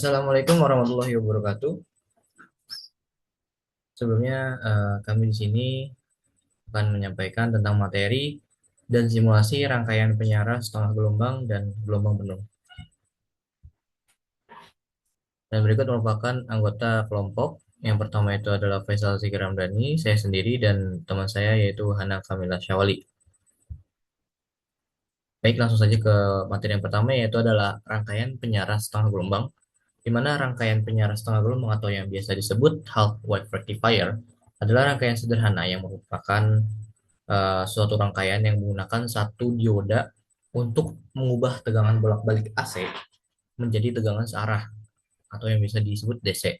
Assalamualaikum warahmatullahi wabarakatuh. Sebelumnya kami di sini akan menyampaikan tentang materi dan simulasi rangkaian penyiaran setengah gelombang dan gelombang penuh. Dan berikut merupakan anggota kelompok. Yang pertama itu adalah Faisal Zikri Ramdhani, saya sendiri dan teman saya yaitu Hana Kamila Syawali. Baik, langsung saja ke materi yang pertama yaitu adalah rangkaian penyiaran setengah gelombang, di mana rangkaian penyiaran setengah gelombang atau yang biasa disebut half wave rectifier adalah rangkaian sederhana yang merupakan suatu rangkaian yang menggunakan satu dioda untuk mengubah tegangan bolak-balik AC menjadi tegangan searah atau yang bisa disebut DC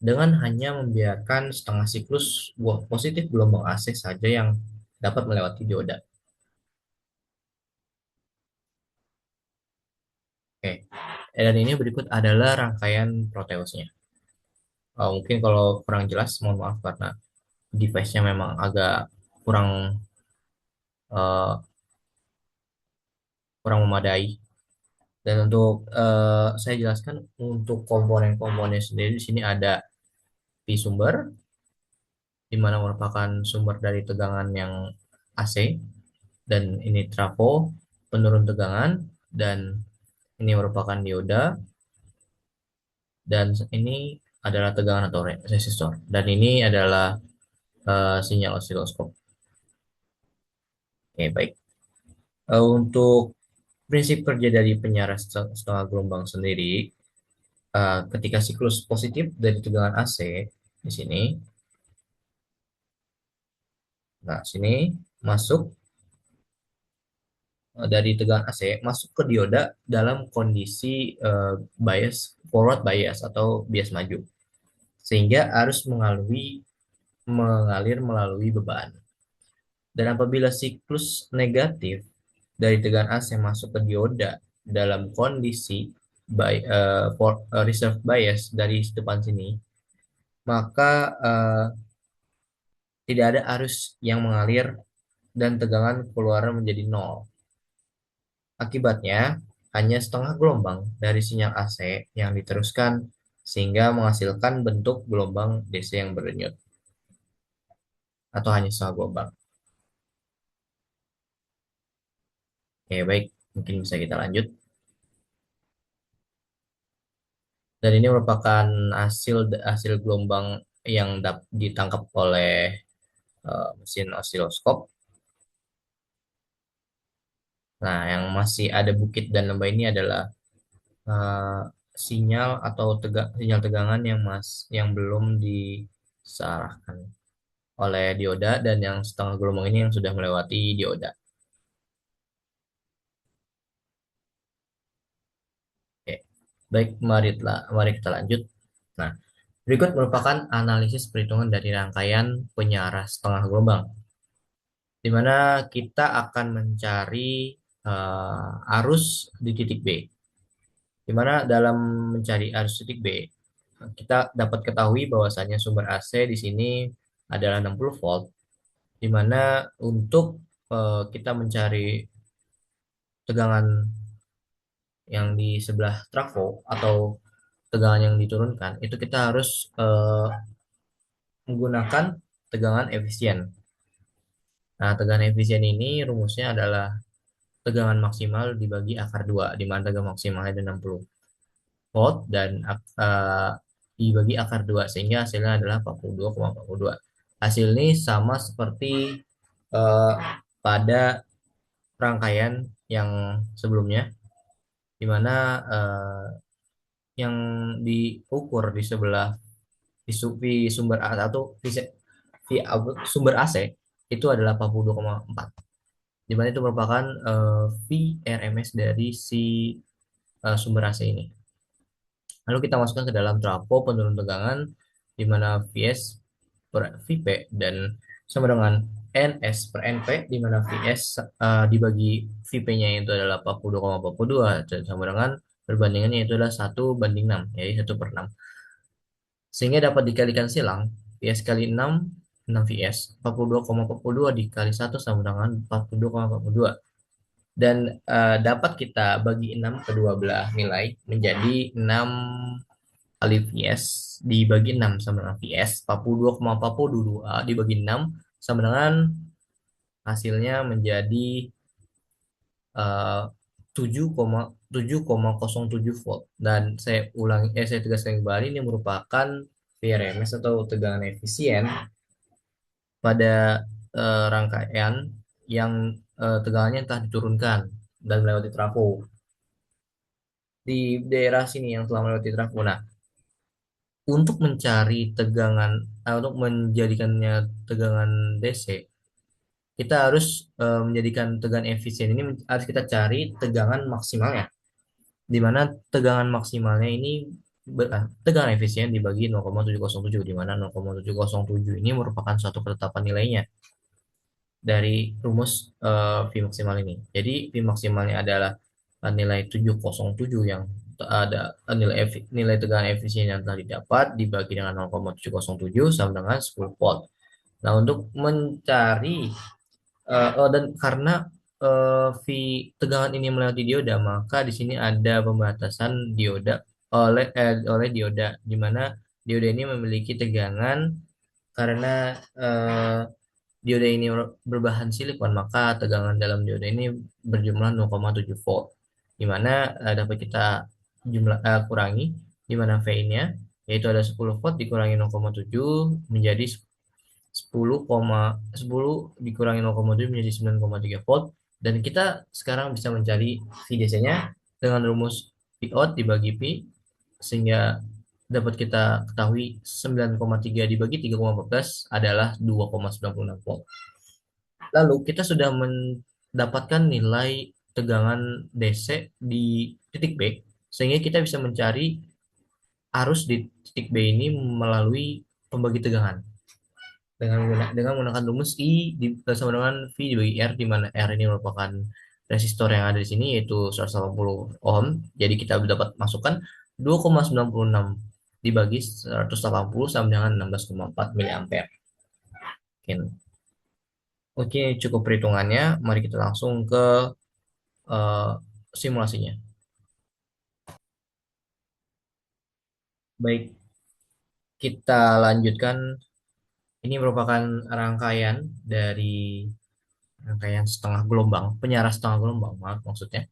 dengan hanya membiarkan setengah siklus buah positif gelombang AC saja yang dapat melewati dioda. Oke, dan ini berikut adalah rangkaian proteusnya. Mungkin kalau kurang jelas, mohon maaf karena device-nya memang agak kurang uh, kurang memadai. Dan untuk saya jelaskan untuk komponen-komponen sendiri di sini ada P sumber, di mana merupakan sumber dari tegangan yang AC, dan ini trafo penurun tegangan, dan ini merupakan dioda, dan ini adalah tegangan atau resistor, dan ini adalah sinyal osiloskop. Oke, baik. Untuk prinsip kerja dari penyiaran setengah gelombang sendiri, ketika siklus positif dari tegangan AC di sini, nah sini masuk dari tegangan AC masuk ke dioda dalam kondisi bias forward bias atau bias maju, sehingga arus mengalir melalui beban. Dan apabila siklus negatif dari tegangan AC masuk ke dioda dalam kondisi reserve bias dari depan sini, maka tidak ada arus yang mengalir dan tegangan keluaran menjadi nol. Akibatnya, hanya setengah gelombang dari sinyal AC yang diteruskan sehingga menghasilkan bentuk gelombang DC yang berdenyut, atau hanya setengah gelombang. Oke, baik. Mungkin bisa kita lanjut. Dan ini merupakan hasil hasil gelombang yang ditangkap oleh mesin osiloskop. Nah, yang masih ada bukit dan lembah ini adalah eh, sinyal atau sinyal tegangan yang belum disearahkan oleh dioda, dan yang setengah gelombang ini yang sudah melewati dioda. Oke, baik, mari kita lanjut. Nah, berikut merupakan analisis perhitungan dari rangkaian penyiaran setengah gelombang, di mana kita akan mencari arus di titik B. Di mana dalam mencari arus titik B, kita dapat ketahui bahwasannya sumber AC di sini adalah 60 volt, di mana untuk kita mencari tegangan yang di sebelah trafo atau tegangan yang diturunkan, itu kita harus menggunakan tegangan efisien. Nah, tegangan efisien ini rumusnya adalah tegangan maksimal dibagi akar 2, di mana tegangan maksimalnya ada 60 volt dan dibagi akar 2 sehingga hasilnya adalah 42,42. Hasil ini sama seperti eh, pada rangkaian yang sebelumnya, di mana yang diukur di sebelah di sumber A atau sumber AC itu adalah 42,4, di mana itu merupakan VRMS dari si sumber AC ini. Lalu kita masukkan ke dalam trafo penurun tegangan, di mana Vs per Vp dan sama dengan Ns per Np, di mana Vs dibagi Vp-nya itu adalah 42,42 dan sama dengan perbandingannya itu adalah 1:6, yaitu 1/6. Sehingga dapat dikalikan silang, Vs kali 6, 6 Vs, 42,42 dikali 1 sama dengan 42,42. Dan dapat kita bagi 6 kedua belah nilai menjadi 6 kali Vs dibagi 6 sama dengan Vs, 42,42 dibagi 6 sama dengan hasilnya menjadi eh, 7,7,07 volt. Dan saya tegaskan kembali, ini merupakan VRMS atau tegangan efisien pada rangkaian yang tegangannya telah diturunkan dan melewati trafo. Di daerah sini yang telah melewati trafo. Nah, untuk mencari tegangan, untuk menjadikannya tegangan DC, kita harus menjadikan tegangan efisien ini harus kita cari tegangan maksimalnya, di mana tegangan maksimalnya ini tegangan efisien dibagi 0,707, di mana 0,707 ini merupakan suatu ketetapan nilainya dari rumus V maksimal ini. Jadi V maksimalnya adalah nilai 707 yang ada nilai tegangan efisien yang telah didapat dibagi dengan 0,707 sama dengan 10 volt. Nah, untuk mencari dan karena V tegangan ini melewati dioda, maka di sini ada pembatasan dioda oleh dioda, di mana dioda ini memiliki tegangan karena dioda ini berbahan silikon, maka tegangan dalam dioda ini berjumlah 0,7 volt, di mana dapat kita kurangi, di mana V-nya yaitu ada 10 volt dikurangi 0,7 menjadi 10 dikurangi 0,7 menjadi 9,3 volt, dan kita sekarang bisa mencari VDC-nya dengan rumus V out dibagi P, sehingga dapat kita ketahui 9,3 dibagi 3,14 adalah 2,96 volt. Lalu kita sudah mendapatkan nilai tegangan DC di titik B, sehingga kita bisa mencari arus di titik B ini melalui pembagi tegangan dengan menggunakan rumus sama dengan V dibagi R, di mana R ini merupakan resistor yang ada di sini yaitu 180 ohm. Jadi kita dapat masukkan 2,96 dibagi 180 sama dengan 16,4 miliampere. Oke, oke, cukup perhitungannya. Mari kita langsung ke eh, simulasinya. Baik, kita lanjutkan. Ini merupakan rangkaian dari rangkaian setengah gelombang, penyiaran setengah gelombang, maaf maksudnya.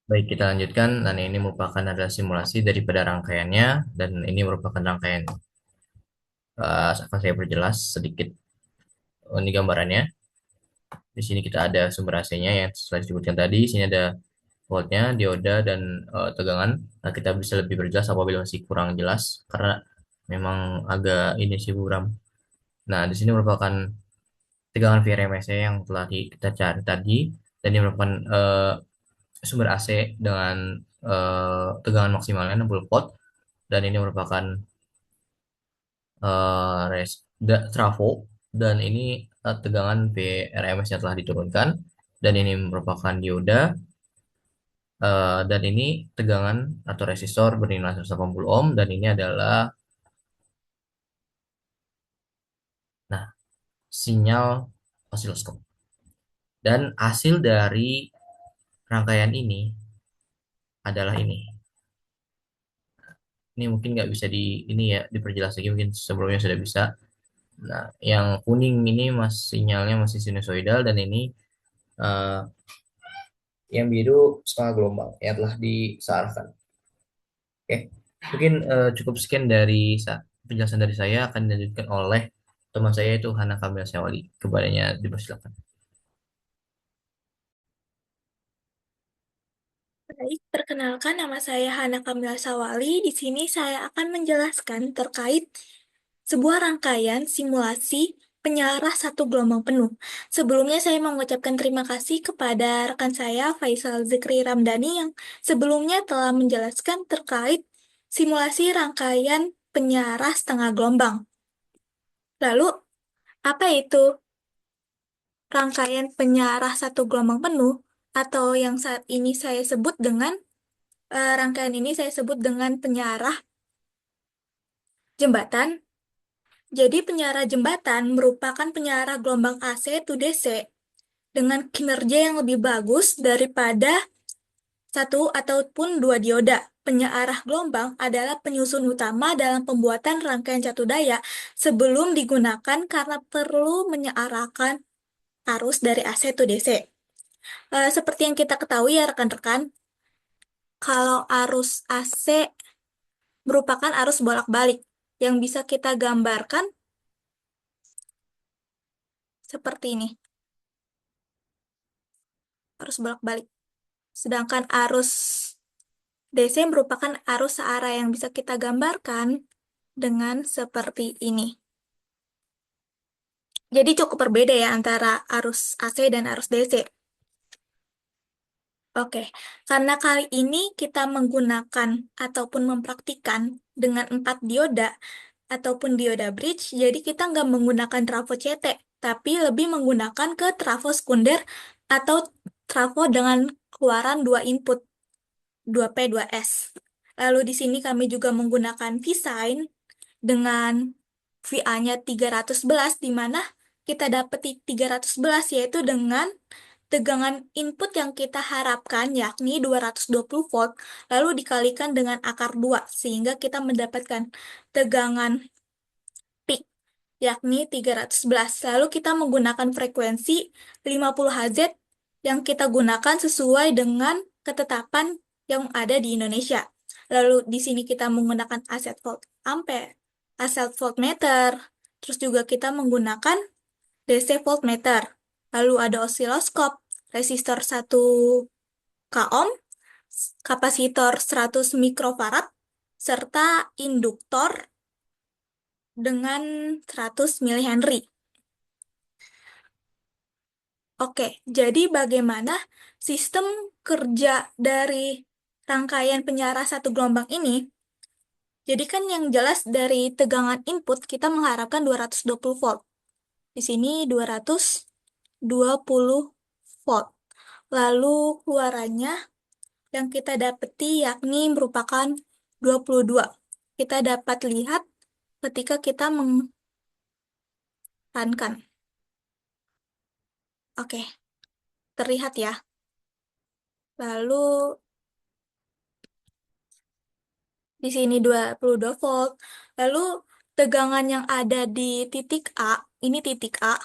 Baik, kita lanjutkan. Dan ini merupakan adalah simulasi daripada rangkaiannya, dan ini merupakan rangkaian. Akan saya perjelas sedikit. Ini gambarannya. Di sini kita ada sumber AC-nya yang setelah disebutkan tadi. Di sini ada voltnya, dioda, dan tegangan. Nah, kita bisa lebih berjelas apabila masih kurang jelas karena memang agak ini sih buram. Nah, di sini merupakan tegangan VRMS yang telah kita cari tadi, dan ini merupakan sumber AC dengan tegangan maksimalnya 60 volt, dan ini merupakan trafo, dan ini tegangan VRMS yang telah diturunkan, dan ini merupakan dioda, dan ini tegangan atau resistor bernilai 180 ohm, dan ini adalah nah sinyal osiloskop. Dan hasil dari rangkaian ini adalah ini. Ini mungkin nggak bisa ini ya diperjelas lagi, mungkin sebelumnya sudah bisa. Nah, yang kuning ini sinyalnya masih sinusoidal, dan ini eh, yang biru setengah gelombang yang telah disearahkan. Oke, mungkin cukup sekian dari penjelasan dari saya, akan dilanjutkan oleh teman saya itu Hana Kamil Syawali. Kepadanya dipersilakan. Baik, perkenalkan nama saya Hana Kamila Sawali. Di sini saya akan menjelaskan terkait sebuah rangkaian simulasi penyelarah satu gelombang penuh. Sebelumnya saya mengucapkan terima kasih kepada rekan saya Faisal Zikri Ramdhani yang sebelumnya telah menjelaskan terkait simulasi rangkaian penyelarah setengah gelombang. Lalu, apa itu rangkaian penyelarah satu gelombang penuh atau yang saat ini saya sebut dengan rangkaian ini saya sebut dengan penyarah jembatan. Jadi penyarah jembatan merupakan penyarah gelombang AC to DC dengan kinerja yang lebih bagus daripada satu ataupun dua dioda. Penyearah gelombang adalah penyusun utama dalam pembuatan rangkaian catu daya sebelum digunakan karena perlu menyearahkan arus dari AC to DC. Seperti yang kita ketahui ya rekan-rekan, kalau arus AC merupakan arus bolak-balik yang bisa kita gambarkan seperti ini, arus bolak-balik. Sedangkan arus DC merupakan arus searah yang bisa kita gambarkan dengan seperti ini. Jadi cukup berbeda ya antara arus AC dan arus DC. Oke, karena kali ini kita menggunakan ataupun mempraktikkan dengan 4 dioda ataupun dioda bridge, jadi kita nggak menggunakan trafo CT, tapi lebih menggunakan ke trafo sekunder atau trafo dengan keluaran 2 input, 2P, 2S. Lalu di sini kami juga menggunakan V-sign dengan VA-nya 311, di mana kita dapat 311 yaitu dengan tegangan input yang kita harapkan yakni 220 volt, lalu dikalikan dengan akar 2, sehingga kita mendapatkan tegangan peak yakni 311. Lalu kita menggunakan frekuensi 50 Hz yang kita gunakan sesuai dengan ketetapan yang ada di Indonesia. Lalu di sini kita menggunakan aset volt ampere, aset voltmeter, terus juga kita menggunakan DC voltmeter. Lalu ada osiloskop, resistor 1 k ohm, kapasitor 100 mikrofarad, serta induktor dengan 100 milihenry. Oke, jadi bagaimana sistem kerja dari rangkaian penyarah satu gelombang ini? Jadi kan yang jelas dari tegangan input kita mengharapkan 220 volt. Di sini 220 volt. Lalu keluarannya yang kita dapati yakni merupakan 22. Kita dapat lihat ketika kita mengrankan. Oke, terlihat ya. Lalu di sini 22 volt. Lalu tegangan yang ada di titik A, ini titik A,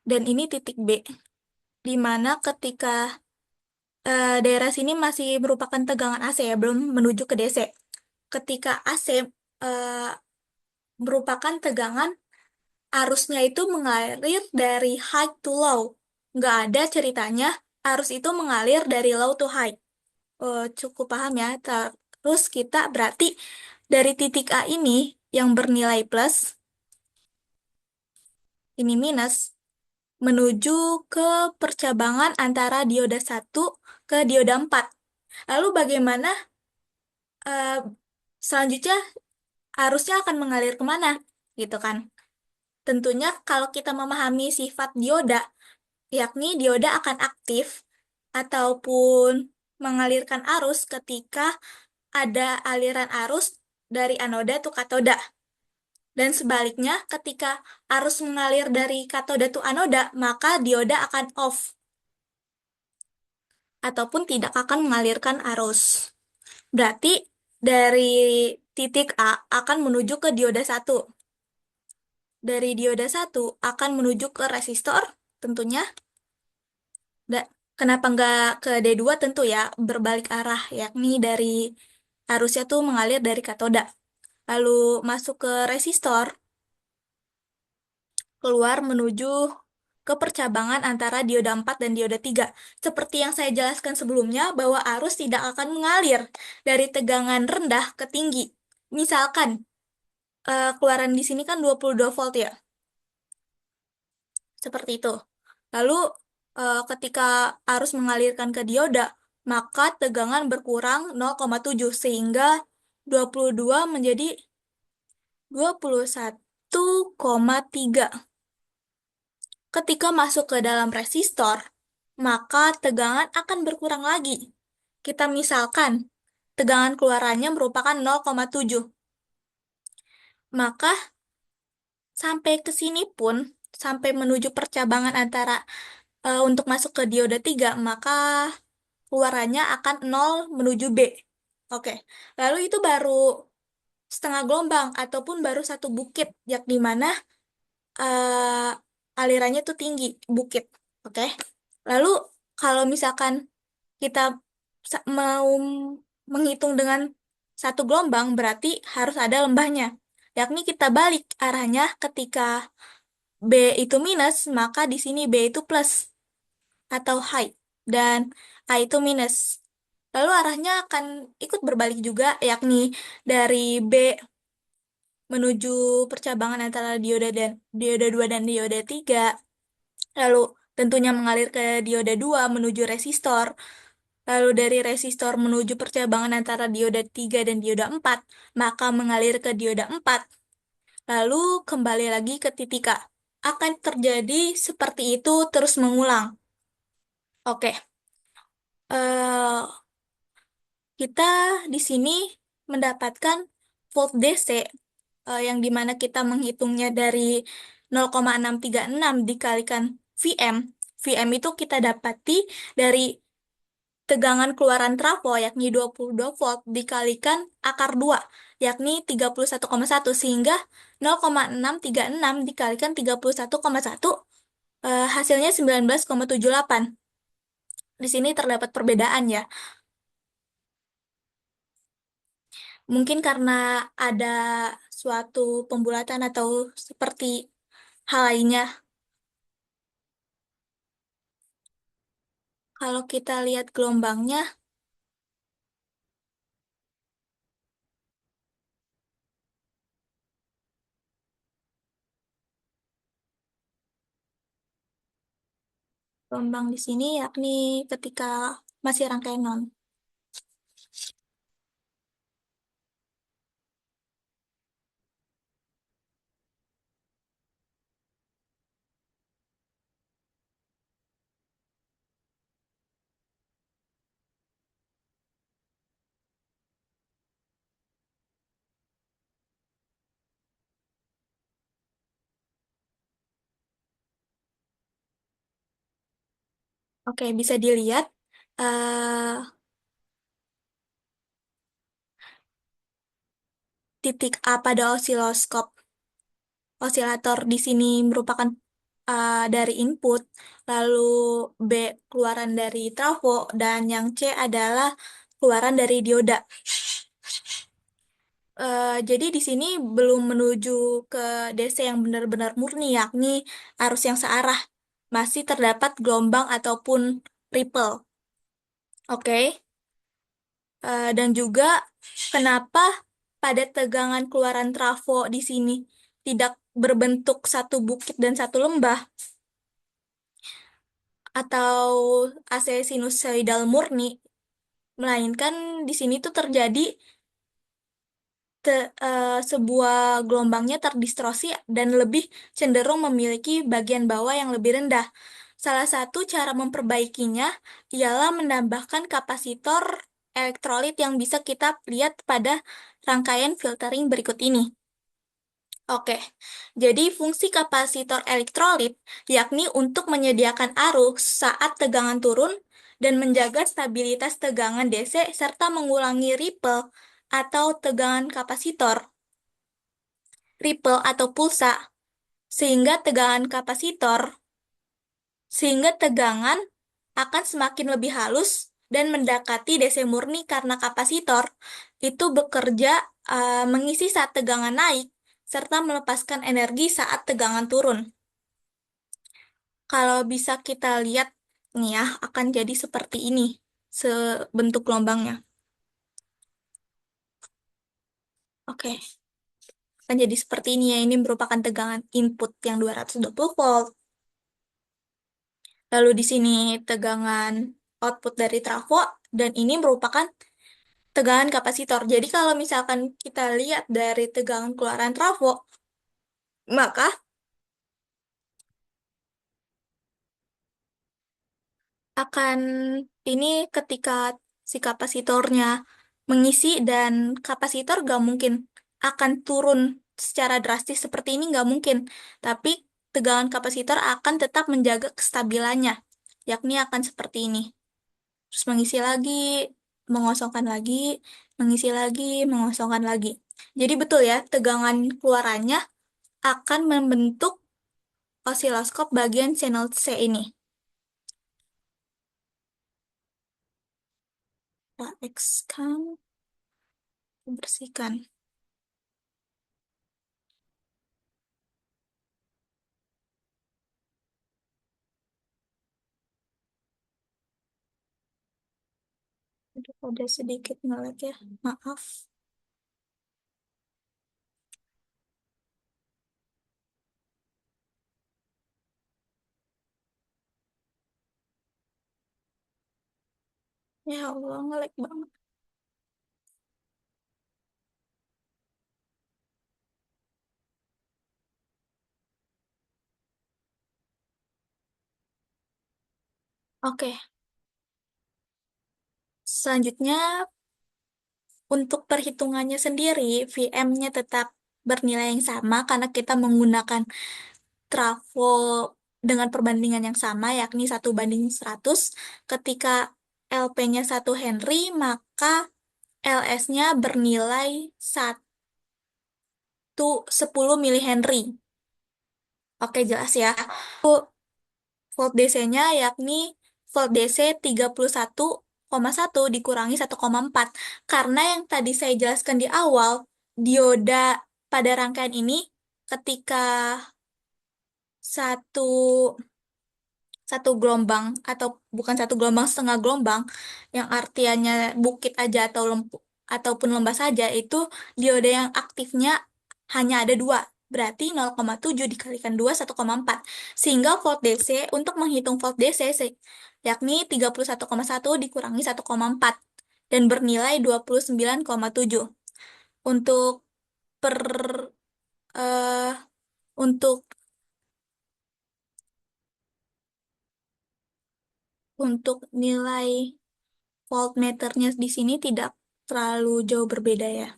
dan ini titik B, di mana ketika daerah sini masih merupakan tegangan AC ya, belum menuju ke DC. Ketika AC merupakan tegangan, arusnya itu mengalir dari high to low. Nggak ada ceritanya arus itu mengalir dari low to high. Cukup paham ya. Terus kita berarti dari titik A ini yang bernilai plus, ini minus, menuju ke percabangan antara dioda 1 ke dioda 4. Lalu bagaimana eh, selanjutnya arusnya akan mengalir kemana? Gitu kan. Tentunya kalau kita memahami sifat dioda, yakni dioda akan aktif ataupun mengalirkan arus ketika ada aliran arus dari anoda ke katoda. Dan sebaliknya, ketika arus mengalir dari katoda ke anoda, maka dioda akan off ataupun tidak akan mengalirkan arus. Berarti dari titik A akan menuju ke dioda 1. Dari dioda 1 akan menuju ke resistor tentunya. Kenapa nggak ke D2 tentu ya, berbalik arah, yakni dari arusnya tuh mengalir dari katoda. Lalu masuk ke resistor, keluar menuju ke percabangan antara dioda 4 dan dioda 3. Seperti yang saya jelaskan sebelumnya, bahwa arus tidak akan mengalir dari tegangan rendah ke tinggi. Misalkan, keluaran di sini kan 22 volt ya, seperti itu. Lalu, ketika arus mengalirkan ke dioda, maka tegangan berkurang 0,7 sehingga 22 menjadi 21,3. Ketika masuk ke dalam resistor, maka tegangan akan berkurang lagi. Kita misalkan, tegangan keluarannya merupakan 0,7. Maka sampai ke sini pun sampai menuju percabangan antara untuk masuk ke dioda 3, maka keluarannya akan 0 menuju B. Oke, lalu itu baru setengah gelombang ataupun baru satu bukit, yakni mana alirannya tuh tinggi, bukit. Oke, lalu kalau misalkan kita mau menghitung dengan satu gelombang, berarti harus ada lembahnya. Yakni kita balik arahnya ketika B itu minus, maka di sini B itu plus atau high, dan A itu minus. Lalu arahnya akan ikut berbalik juga, yakni dari B menuju percabangan antara dioda 2 dan dioda 3. Lalu tentunya mengalir ke dioda 2 menuju resistor. Lalu dari resistor menuju percabangan antara dioda 3 dan dioda 4, maka mengalir ke dioda 4. Lalu kembali lagi ke titik A. Akan terjadi seperti itu terus mengulang. Oke, eh, kita di sini mendapatkan volt DC yang dimana kita menghitungnya dari 0,636 dikalikan Vm. Vm itu kita dapati dari tegangan keluaran trafo yakni 22 volt dikalikan akar 2 yakni 31,1 sehingga 0,636 dikalikan 31,1 hasilnya 19,78. Di sini terdapat perbedaan ya. Mungkin karena ada suatu pembulatan atau seperti hal lainnya. Kalau kita lihat gelombangnya, gelombang di sini yakni ketika masih rangkaian non. Oke, bisa dilihat eh, titik A pada osiloskop. Osilator di sini merupakan dari input, lalu B keluaran dari trafo, dan yang C adalah keluaran dari dioda. Jadi di sini belum menuju ke DC yang benar-benar murni, yakni arus yang searah. Masih terdapat gelombang ataupun ripple. Oke. Dan juga kenapa pada tegangan keluaran trafo di sini tidak berbentuk satu bukit dan satu lembah atau AC sinusoidal murni, melainkan di sini tuh terjadi sebuah gelombangnya terdistorsi dan lebih cenderung memiliki bagian bawah yang lebih rendah. Salah satu cara memperbaikinya ialah menambahkan kapasitor elektrolit yang bisa kita lihat pada rangkaian filtering berikut ini. Oke, jadi fungsi kapasitor elektrolit yakni untuk menyediakan arus saat tegangan turun dan menjaga stabilitas tegangan DC serta mengulangi ripple atau tegangan kapasitor, ripple atau pulsa, sehingga tegangan kapasitor, sehingga tegangan akan semakin lebih halus dan mendekati DC murni karena kapasitor itu bekerja mengisi saat tegangan naik serta melepaskan energi saat tegangan turun. Kalau bisa kita lihat nih ya, akan jadi seperti ini sebentuk gelombangnya. Oke, akan jadi seperti ini ya. Ini merupakan tegangan input yang 220 volt. Lalu di sini tegangan output dari trafo dan ini merupakan tegangan kapasitor. Jadi kalau misalkan kita lihat dari tegangan keluaran trafo, maka akan ini ketika si kapasitornya mengisi dan kapasitor gak mungkin akan turun secara drastis seperti ini, nggak mungkin. Tapi tegangan kapasitor akan tetap menjaga kestabilannya, yakni akan seperti ini. Terus mengisi lagi, mengosongkan lagi, mengisi lagi, mengosongkan lagi. Jadi betul ya, tegangan keluarannya akan membentuk osiloskop bagian channel C ini. Kita X-kan, bersihkan. Aduh, ada sedikit nge-lag ya, maaf. Ya Allah, nge-lag banget. Oke, selanjutnya untuk perhitungannya sendiri, VM-nya tetap bernilai yang sama karena kita menggunakan trafo dengan perbandingan yang sama, yakni 1:100. Ketika LP-nya 1 Henry, maka LS-nya bernilai 10 mili Henry. Oke, jelas ya. Volt DC-nya yakni volt DC 31,1 dikurangi 1,4. Karena yang tadi saya jelaskan di awal, dioda pada rangkaian ini ketika satu satu gelombang atau bukan satu gelombang, setengah gelombang, yang artiannya bukit aja atau ataupun lembah saja, itu dioda yang aktifnya hanya ada dua, berarti 0,7 dikalikan 2 1,4, sehingga volt DC untuk menghitung volt DC yakni 31,1 dikurangi 1,4 dan bernilai 29,7. Untuk per eh, untuk nilai voltmeternya di sini tidak terlalu jauh berbeda ya.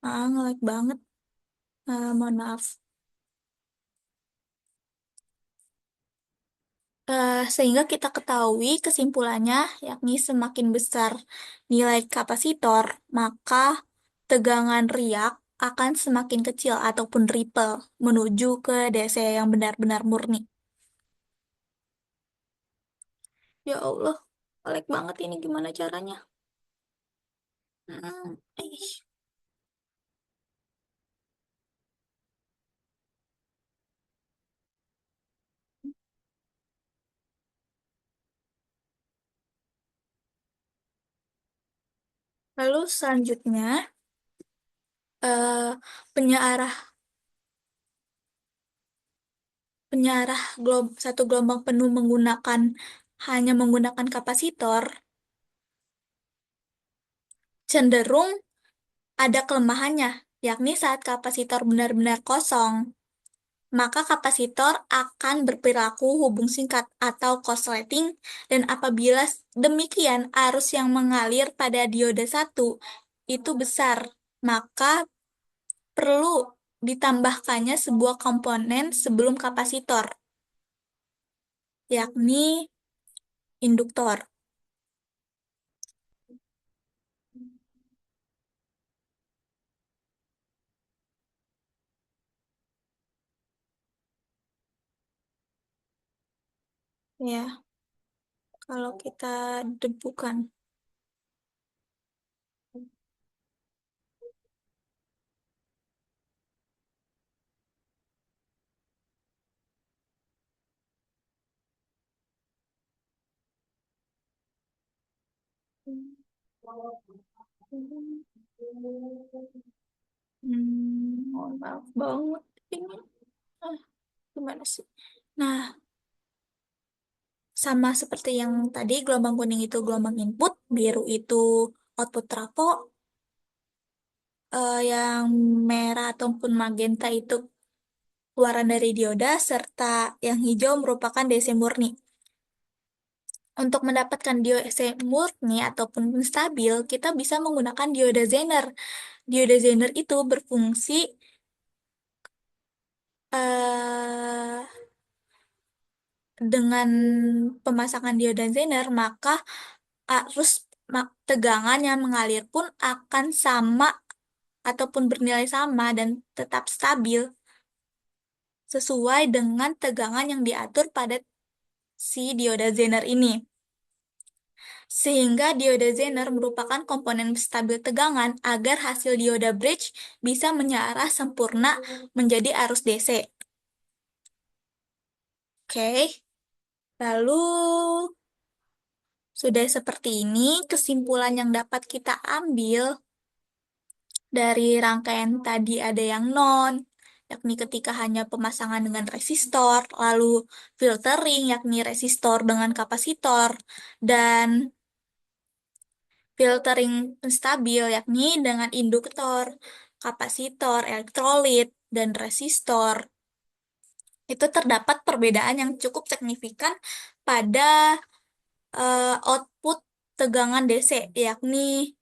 Ngelag banget. Mohon maaf. Sehingga kita ketahui kesimpulannya, yakni semakin besar nilai kapasitor, maka tegangan riak akan semakin kecil ataupun ripple menuju ke DC yang benar-benar murni. Ya Allah, ngelag banget ini gimana caranya? Ih. Lalu selanjutnya, eh, penyearah satu gelombang penuh hanya menggunakan kapasitor cenderung ada kelemahannya, yakni saat kapasitor benar-benar kosong, maka kapasitor akan berperilaku hubung singkat atau korsleting, dan apabila demikian arus yang mengalir pada dioda satu itu besar, maka perlu ditambahkannya sebuah komponen sebelum kapasitor, yakni induktor. Ya, kalau kita debukan. Mohon maaf banget ini. Ah, gimana sih? Nah, sama seperti yang tadi, gelombang kuning itu gelombang input, biru itu output trafo, yang merah ataupun magenta itu keluaran dari dioda, serta yang hijau merupakan DC murni. Untuk mendapatkan DC murni ataupun stabil, kita bisa menggunakan dioda Zener. Dioda Zener itu berfungsi eh, dengan pemasangan dioda Zener, maka arus tegangan yang mengalir pun akan sama ataupun bernilai sama dan tetap stabil sesuai dengan tegangan yang diatur pada si dioda Zener ini. Sehingga dioda Zener merupakan komponen stabil tegangan agar hasil dioda bridge bisa menyarah sempurna menjadi arus DC. Oke, lalu sudah seperti ini, kesimpulan yang dapat kita ambil dari rangkaian tadi ada yang non, yakni ketika hanya pemasangan dengan resistor, lalu filtering, yakni resistor dengan kapasitor, dan filtering stabil, yakni dengan induktor, kapasitor, elektrolit, dan resistor. Itu terdapat perbedaan yang cukup signifikan pada output tegangan DC, yakni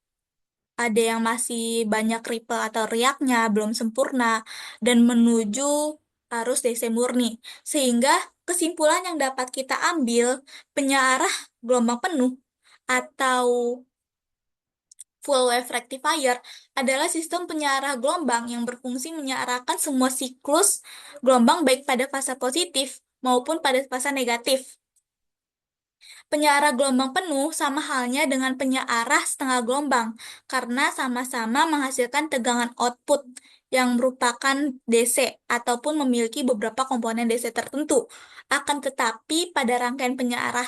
ada yang masih banyak ripple atau riaknya, belum sempurna, dan menuju arus DC murni. Sehingga kesimpulan yang dapat kita ambil, penyiarah gelombang penuh atau full wave rectifier adalah sistem penyiarah gelombang yang berfungsi menyiarahkan semua siklus gelombang baik pada fase positif maupun pada fase negatif. Penyiarah gelombang penuh sama halnya dengan penyiarah setengah gelombang, karena sama-sama menghasilkan tegangan output yang merupakan DC ataupun memiliki beberapa komponen DC tertentu. Akan tetapi, pada rangkaian penyiarah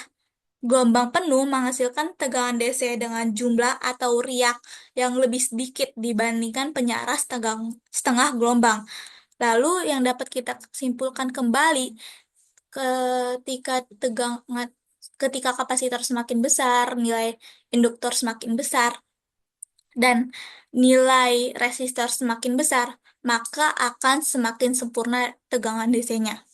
gelombang penuh menghasilkan tegangan DC dengan jumlah atau riak yang lebih sedikit dibandingkan penyiarah setengah gelombang. Lalu yang dapat kita simpulkan kembali, ketika tegangan ketika kapasitor semakin besar, nilai induktor semakin besar, dan nilai resistor semakin besar, maka akan semakin sempurna tegangan DC-nya.